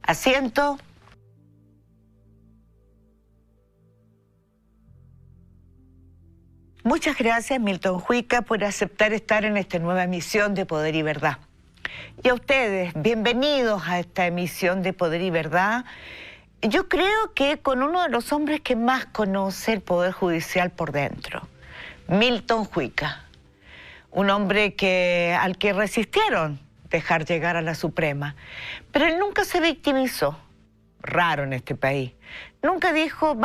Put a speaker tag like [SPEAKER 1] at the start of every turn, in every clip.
[SPEAKER 1] Asiento. Muchas gracias, Milton Juica, por aceptar estar en esta nueva emisión de Poder y Verdad. Y a ustedes, bienvenidos a esta emisión de Poder y Verdad. Yo creo que con uno de los hombres que más conoce el Poder Judicial por dentro, Milton Juica. Un hombre al que resistieron dejar llegar a la Suprema. Pero él nunca se victimizó. Raro en este país. Nunca dijo,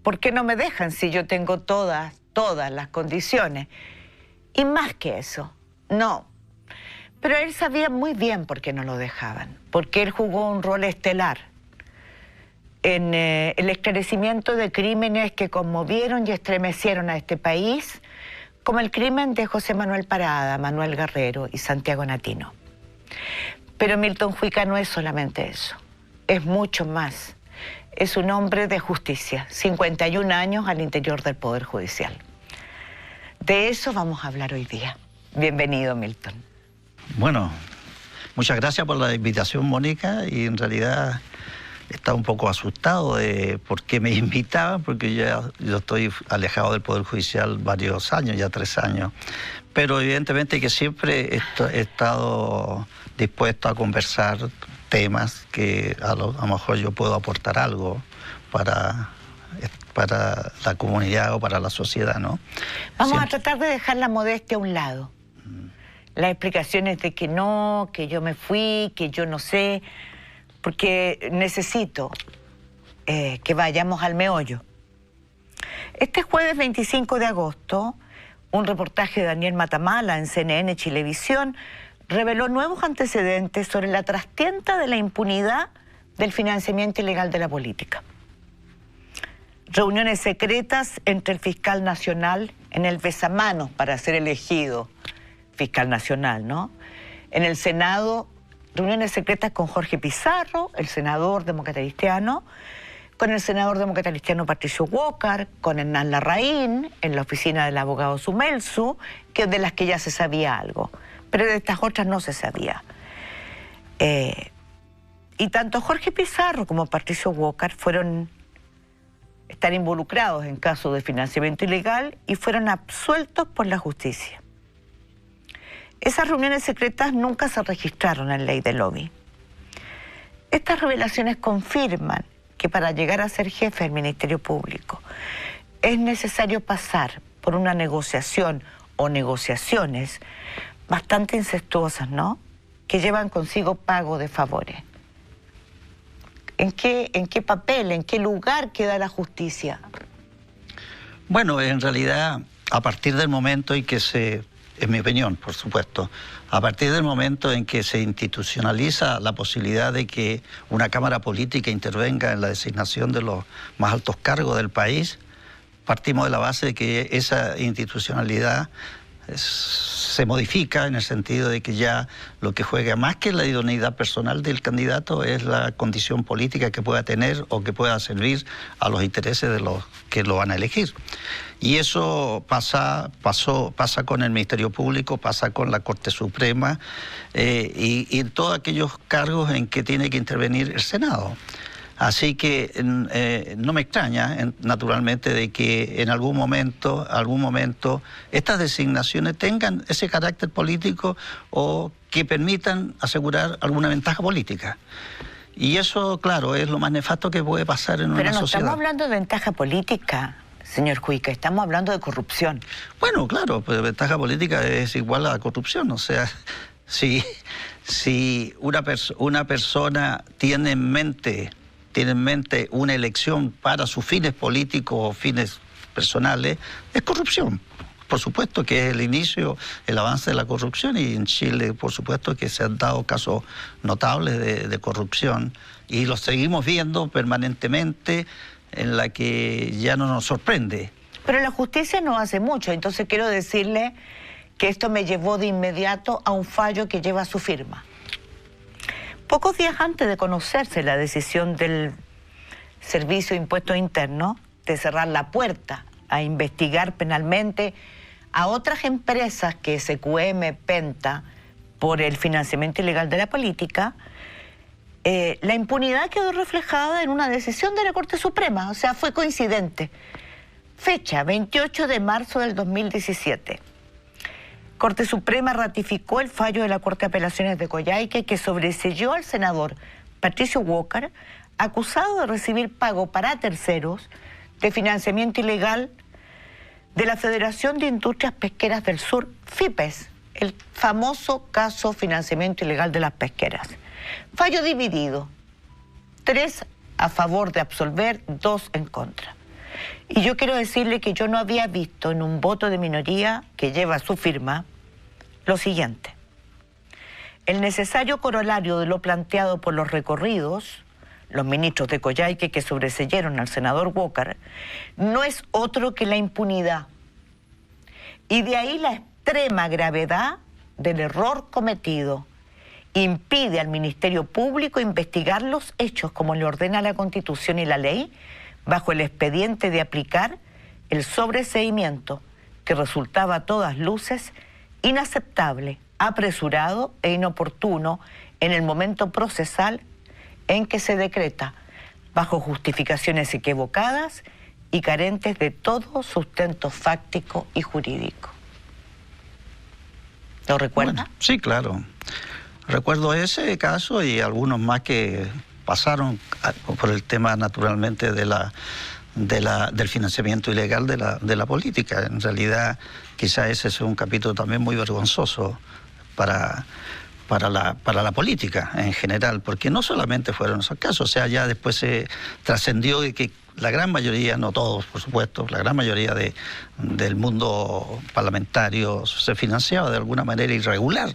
[SPEAKER 1] ¿por qué no me dejan si yo tengo todas las condiciones? Y más que eso, no. Pero él sabía muy bien por qué no lo dejaban. Porque él jugó un rol estelar en el esclarecimiento de crímenes que conmovieron y estremecieron a este país, como el crimen de José Manuel Parada, Manuel Guerrero y Santiago Natino. Pero Milton Juica no es solamente eso, es mucho más. Es un hombre de justicia, 51 años al interior del Poder Judicial. De eso vamos a hablar hoy día. Bienvenido, Milton.
[SPEAKER 2] Bueno, muchas gracias por la invitación, Mónica, y en realidad estaba un poco asustado de por qué me invitaban, porque yo estoy alejado del Poder Judicial varios años, ya 3 años. Pero evidentemente que siempre he estado dispuesto a conversar temas que a lo mejor yo puedo aportar algo para la comunidad o para la sociedad, ¿no?
[SPEAKER 1] Vamos a tratar de dejar la modestia a un lado. Las explicaciones de que no, que yo me fui, que yo no sé, porque necesito que vayamos al meollo. Este jueves 25 de agosto, un reportaje de Daniel Matamala en CNN Chilevisión reveló nuevos antecedentes sobre la trastienda de la impunidad del financiamiento ilegal de la política. Reuniones secretas entre el fiscal nacional en el besamanos para ser elegido fiscal nacional, ¿no? En el Senado, reuniones secretas con Jorge Pizarro, el senador demócrata cristiano, con el senador demócrata cristiano Patricio Walker, con Hernán Larraín, en la oficina del abogado Sumelsu, de las que ya se sabía algo, pero de estas otras no se sabía. Y tanto Jorge Pizarro como Patricio Walker están involucrados en casos de financiamiento ilegal y fueron absueltos por la justicia. Esas reuniones secretas nunca se registraron en ley de lobby. Estas revelaciones confirman que para llegar a ser jefe del Ministerio Público es necesario pasar por una negociación o negociaciones bastante incestuosas, ¿no? Que llevan consigo pago de favores. ¿En qué papel, en qué lugar queda la justicia?
[SPEAKER 2] Bueno, en realidad, a partir del momento en que en mi opinión, por supuesto, a partir del momento en que se institucionaliza la posibilidad de que una Cámara Política intervenga en la designación de los más altos cargos del país, partimos de la base de que esa institucionalidad se modifica en el sentido de que ya lo que juega más que la idoneidad personal del candidato es la condición política que pueda tener o que pueda servir a los intereses de los que lo van a elegir. Y eso pasa con el Ministerio Público, pasa con la Corte Suprema y todos aquellos cargos en que tiene que intervenir el Senado. Así que no me extraña, naturalmente, de que en algún momento estas designaciones tengan ese carácter político o que permitan asegurar alguna ventaja política. Y eso, claro, es lo más nefasto que puede pasar en una sociedad.
[SPEAKER 1] Pero no estamos hablando de ventaja política, señor Juica, estamos hablando de corrupción.
[SPEAKER 2] Bueno, claro, pues ventaja política es igual a corrupción, o sea, si una persona tiene en mente una elección para sus fines políticos o fines personales, es corrupción. Por supuesto que es el inicio, el avance de la corrupción, y en Chile, por supuesto que se han dado casos notables de corrupción y los seguimos viendo permanentemente, en la que ya no nos sorprende.
[SPEAKER 1] Pero la justicia no hace mucho, entonces quiero decirle que esto me llevó de inmediato a un fallo que lleva su firma. Pocos días antes de conocerse la decisión del Servicio de Impuestos Internos de cerrar la puerta a investigar penalmente a otras empresas que SQM, Penta, por el financiamiento ilegal de la política, La impunidad quedó reflejada en una decisión de la Corte Suprema, o sea, fue coincidente. Fecha, 28 de marzo del 2017. Corte Suprema ratificó el fallo de la Corte de Apelaciones de Coyhaique que sobreseyó al senador Patricio Walker, acusado de recibir pago para terceros de financiamiento ilegal de la Federación de Industrias Pesqueras del Sur, FIPES, el famoso caso financiamiento ilegal de las pesqueras. Fallo dividido, 3 a favor de absolver, 2 en contra. Y yo quiero decirle que yo no había visto en un voto de minoría que lleva su firma lo siguiente. El necesario corolario de lo planteado por los recorridos, los ministros de Coyhaique que sobreseyeron al senador Walker, no es otro que la impunidad. Y de ahí la extrema gravedad del error cometido. Impide al Ministerio Público investigar los hechos como le ordena la Constitución y la ley, bajo el expediente de aplicar el sobreseimiento que resultaba a todas luces inaceptable, apresurado e inoportuno en el momento procesal en que se decreta, bajo justificaciones equivocadas y carentes de todo sustento fáctico y jurídico. ¿Lo recuerda?
[SPEAKER 2] Bueno, sí, claro. Recuerdo ese caso y algunos más que pasaron por el tema, naturalmente, del financiamiento ilegal de la política. En realidad, quizá ese es un capítulo también muy vergonzoso para la política en general, porque no solamente fueron esos casos, o sea, ya después se trascendió de que la gran mayoría, no todos, por supuesto, la gran mayoría del mundo parlamentario se financiaba de alguna manera irregular,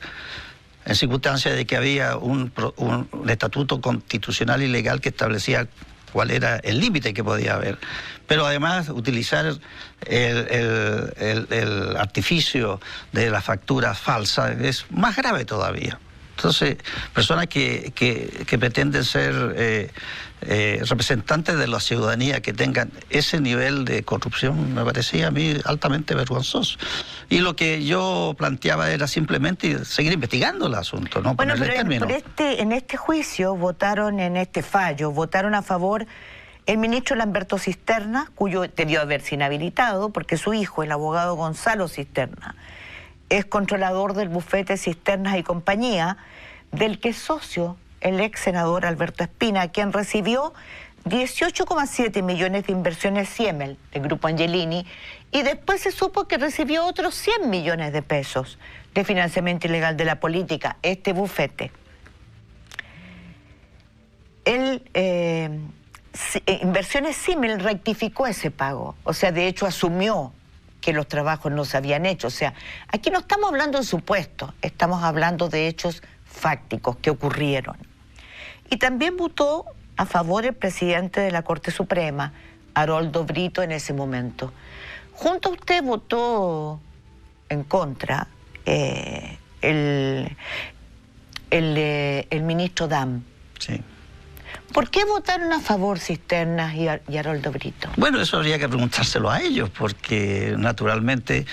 [SPEAKER 2] en circunstancias de que había un estatuto constitucional y legal que establecía cuál era el límite que podía haber. Pero además utilizar el artificio de la factura falsa es más grave todavía. Entonces, personas que pretenden ser representantes de la ciudadanía, que tengan ese nivel de corrupción, me parecía a mí altamente vergonzoso. Y lo que yo planteaba era simplemente seguir investigando el asunto, ¿no?
[SPEAKER 1] Bueno, pero en este juicio votaron, en este fallo, votaron a favor el ministro Lamberto Cisterna, cuyo debió haberse inhabilitado, porque su hijo, el abogado Gonzalo Cisterna, es controlador del bufete Cisternas y Compañía, del que es socio el ex senador Alberto Espina, quien recibió 18,7 millones de inversiones Siemel del Grupo Angelini, y después se supo que recibió otros 100 millones de pesos de financiamiento ilegal de la política, este bufete. Inversiones Siemel rectificó ese pago, o sea, de hecho asumió que los trabajos no se habían hecho. O sea, aquí no estamos hablando de supuestos, estamos hablando de hechos fácticos que ocurrieron. Y también votó a favor el presidente de la Corte Suprema, Haroldo Brito, en ese momento. Junto a usted votó en contra el ministro Dam.
[SPEAKER 2] Sí.
[SPEAKER 1] ¿Por qué votaron a favor Cisternas y Haroldo Brito?
[SPEAKER 2] Bueno, eso habría que preguntárselo a ellos, porque naturalmente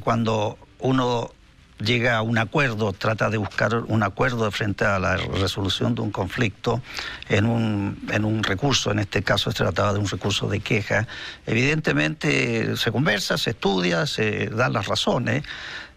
[SPEAKER 2] cuando uno llega a un acuerdo, trata de buscar un acuerdo frente a la resolución de un conflicto en un recurso, en este caso se trataba de un recurso de queja, evidentemente se conversa, se estudia, se dan las razones,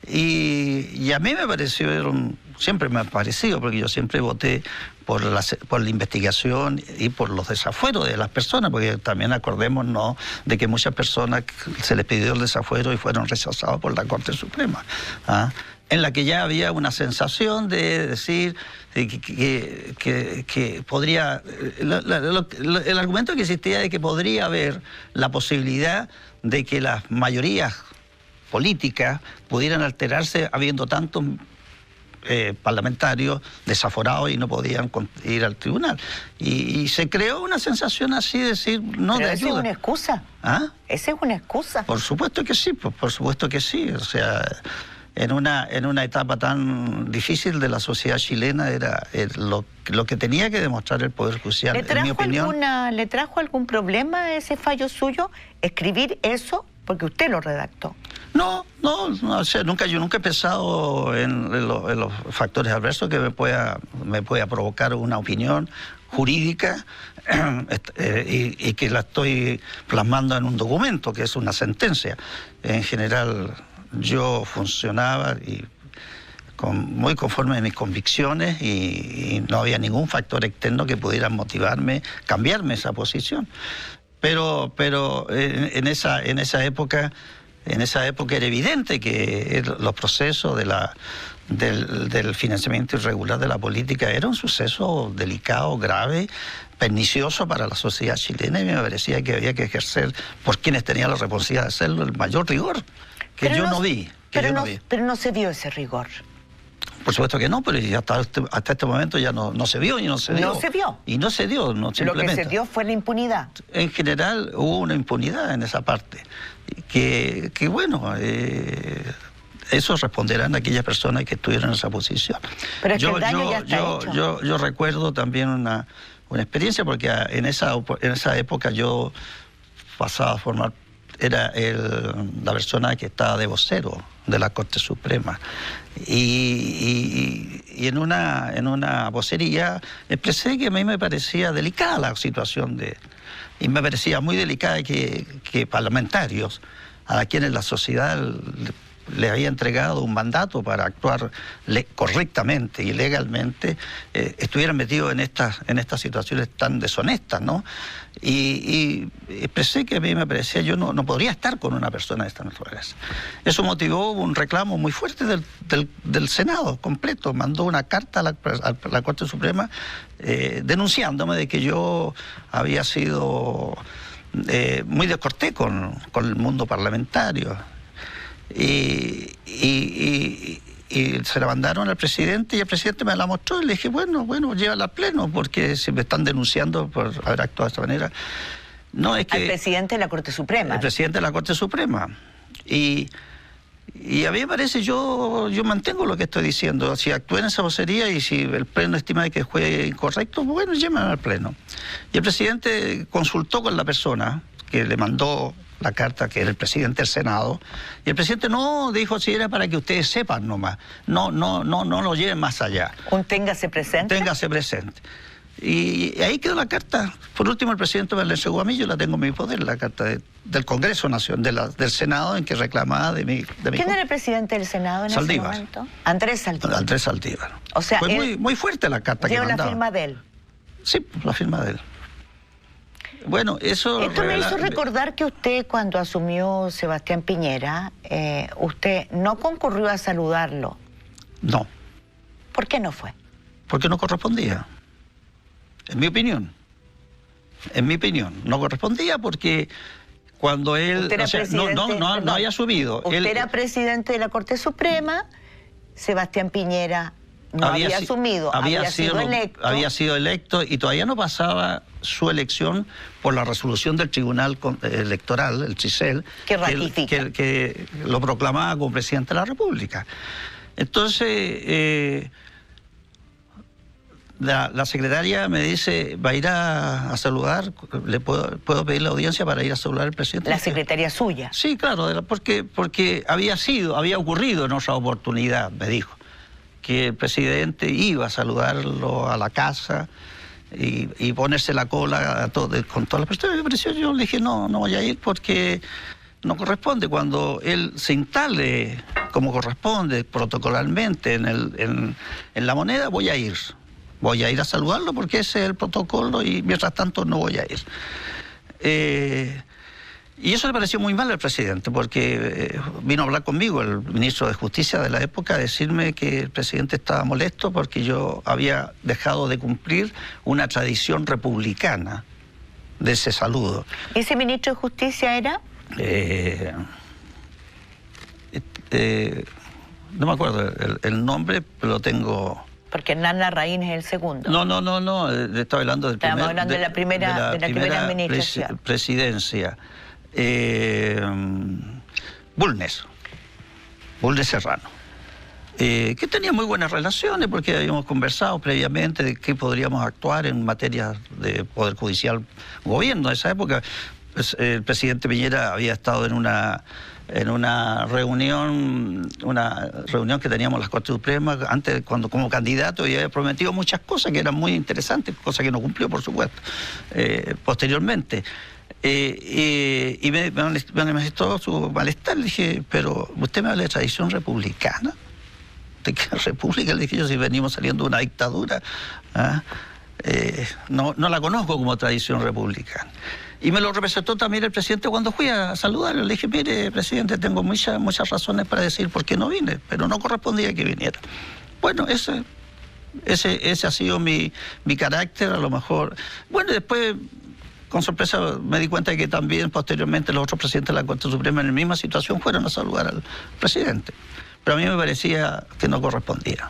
[SPEAKER 2] y a mí me parecieron, siempre me ha parecido, porque yo siempre voté por la investigación y por los desafueros de las personas, porque también acordémonos de que muchas personas se les pidió el desafuero y fueron rechazados por la Corte Suprema, ¿ah? En la que ya había una sensación de decir que podría... el argumento que existía de que podría haber la posibilidad de que las mayorías políticas pudieran alterarse habiendo tantos parlamentarios desaforados y no podían ir al tribunal. Y se creó una sensación así de decir, no de ayuda.
[SPEAKER 1] ¿Esa es una excusa?
[SPEAKER 2] ¿Ah?
[SPEAKER 1] ¿Esa es una excusa?
[SPEAKER 2] Por supuesto que sí, por supuesto que sí. O sea, en una etapa tan difícil de la sociedad chilena era lo que tenía que demostrar el Poder Judicial, en mi opinión.
[SPEAKER 1] ¿Le trajo algún problema ese fallo suyo? ¿Escribir eso porque usted lo redactó.
[SPEAKER 2] No, o sea, yo nunca he pensado en los factores adversos que me pueda provocar una opinión jurídica y que la estoy plasmando en un documento, que es una sentencia. En general, yo funcionaba muy conforme a mis convicciones y no había ningún factor externo que pudiera motivarme, cambiarme esa posición. Pero en esa época era evidente que los procesos del financiamiento irregular de la política era un suceso delicado, grave, pernicioso para la sociedad chilena, y me parecía que había que ejercer, por quienes tenían la responsabilidad de hacerlo, el mayor rigor, que yo no vi.
[SPEAKER 1] Pero no se vio ese rigor.
[SPEAKER 2] Por supuesto que no, pero hasta este momento ya no se vio y no se dio.
[SPEAKER 1] No se vio.
[SPEAKER 2] Y no se dio, no simplemente.
[SPEAKER 1] Lo que se dio fue la impunidad.
[SPEAKER 2] En general hubo una impunidad en esa parte, que bueno, eso responderán a aquellas personas que estuvieron en esa posición.
[SPEAKER 1] Pero es que el daño ya está hecho.
[SPEAKER 2] Yo recuerdo también una experiencia, porque en esa época yo pasaba a formar, era la persona que estaba de vocero de la Corte Suprema, y en una vocería expresé que a mí me parecía delicada la situación y me parecía muy delicada que parlamentarios a quienes la sociedad le había entregado un mandato para actuar correctamente y legalmente, estuvieran metidos en estas situaciones tan deshonestas, ¿no? Y expresé que a mí me parecía, yo no podría estar con una persona de esta naturaleza. Eso motivó un reclamo muy fuerte del Senado completo. Mandó una carta a la Corte Suprema denunciándome de que yo había sido muy descortés con el mundo parlamentario. Y se la mandaron al presidente, y el presidente me la mostró, y le dije, bueno, llévala al pleno, porque si me están denunciando por haber actuado de esta manera. No, es que
[SPEAKER 1] al presidente de la Corte Suprema.
[SPEAKER 2] El presidente de la Corte Suprema. Y a mí me parece, yo mantengo lo que estoy diciendo. Si actué en esa vocería y si el pleno estima que fue incorrecto, bueno, llévenme al pleno. Y el presidente consultó con la persona que le mandó la carta, que era el presidente del Senado, y el presidente no dijo, si era para que ustedes sepan nomás, no lo lleven más allá.
[SPEAKER 1] Un téngase presente.
[SPEAKER 2] Téngase presente. Y ahí quedó la carta. Por último, el presidente me la entregó a mí, yo la tengo en mi poder, la carta del Congreso Nacional, del Senado, en que reclamaba de mi...
[SPEAKER 1] ¿Quién era el presidente del Senado en
[SPEAKER 2] Saldívar.
[SPEAKER 1] ese momento? Andrés Saldívar.
[SPEAKER 2] Andrés Saldívar.
[SPEAKER 1] O sea,
[SPEAKER 2] fue muy fuerte la carta que mandaba.
[SPEAKER 1] ¿Lleva la firma de él?
[SPEAKER 2] Sí, la firma de él. Bueno,
[SPEAKER 1] Esto me hizo recordar que usted, cuando asumió Sebastián Piñera, usted no concurrió a saludarlo.
[SPEAKER 2] No.
[SPEAKER 1] ¿Por qué no fue?
[SPEAKER 2] Porque no correspondía. En mi opinión. No correspondía porque cuando él...
[SPEAKER 1] Usted era
[SPEAKER 2] no había subido.
[SPEAKER 1] Usted era presidente de la Corte Suprema, Sebastián Piñera no había asumido, había sido electo.
[SPEAKER 2] Había sido electo y todavía no pasaba su elección por la resolución del Tribunal Electoral, el CICEL,
[SPEAKER 1] que ratifica.
[SPEAKER 2] Que lo proclamaba como presidente de la República. Entonces, la secretaria me dice, ¿va a ir a saludar? ¿Le puedo pedir la audiencia para ir a saludar al presidente?
[SPEAKER 1] ¿La secretaria suya?
[SPEAKER 2] Sí, claro, porque había ocurrido en otra oportunidad, me dijo, que el presidente iba a saludarlo a la casa y ponerse la cola con todas las personas. Me pareció, yo le dije, no voy a ir porque no corresponde. Cuando él se instale como corresponde, protocolarmente, en la moneda, voy a ir. Voy a ir a saludarlo porque ese es el protocolo y mientras tanto no voy a ir. Y eso le pareció muy mal al presidente, porque vino a hablar conmigo el ministro de Justicia de la época, a decirme que el presidente estaba molesto porque yo había dejado de cumplir una tradición republicana de ese saludo.
[SPEAKER 1] ¿Ese ministro de Justicia era?
[SPEAKER 2] No me acuerdo el nombre, pero lo tengo...
[SPEAKER 1] Porque Hernán Larraín es el segundo.
[SPEAKER 2] No, estaba hablando del
[SPEAKER 1] Estamos hablando de la primera administración.
[SPEAKER 2] Presidencia. Bulnes Serrano, que tenía muy buenas relaciones porque habíamos conversado previamente de qué podríamos actuar en materia de Poder Judicial, gobierno de esa época. el presidente Piñera había estado en una reunión que teníamos en la Corte Suprema antes, cuando como candidato, y había prometido muchas cosas que eran muy interesantes, cosas que no cumplió, por supuesto, posteriormente. Y me manifestó su malestar. Le dije, pero usted me habla de tradición republicana. ¿De qué república? Le dije yo, si venimos saliendo de una dictadura. No la conozco como tradición republicana. Y me lo representó también el presidente cuando fui a saludarlo. Le dije, mire, presidente, tengo muchas razones para decir por qué no vine, pero no correspondía que viniera. Bueno, ese ha sido mi carácter, a lo mejor. Bueno, después, con sorpresa, me di cuenta de que también posteriormente los otros presidentes de la Corte Suprema en la misma situación fueron a saludar al presidente. Pero a mí me parecía que no correspondía.